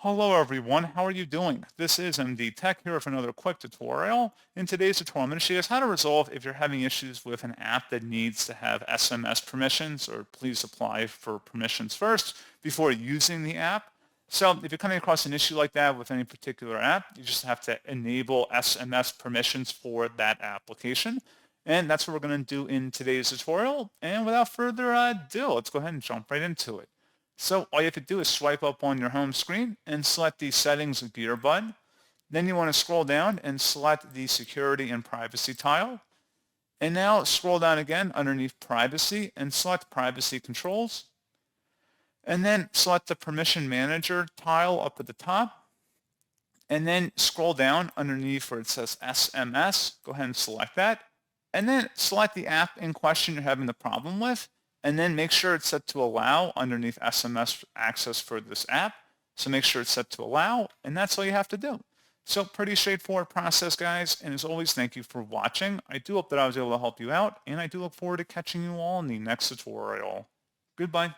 Hello everyone, how are you doing? This is MD Tech here with another quick tutorial. In today's tutorial, I'm going to show you guys how to resolve if you're having issues with an app that needs to have SMS permissions, or please apply for permissions first before using the app. So if you're coming across an issue like that with any particular app, you just have to enable SMS permissions for that application. And that's what we're going to do in today's tutorial. And without further ado, let's go ahead and jump right into it. So all you have to do is swipe up on your home screen and select the Settings gear button. Then you want to scroll down and select the Security and Privacy tile. And now scroll down again underneath Privacy and select Privacy Controls. And then select the Permission Manager tile up at the top. And then scroll down underneath where it says SMS. Go ahead and select that. And then select the app in question you're having the problem with. And then make sure it's set to allow underneath SMS access for this app. So make sure it's set to allow, and that's all you have to do. So pretty straightforward process, guys. And as always, thank you for watching. I do hope that I was able to help you out, and I do look forward to catching you all in the next tutorial. Goodbye.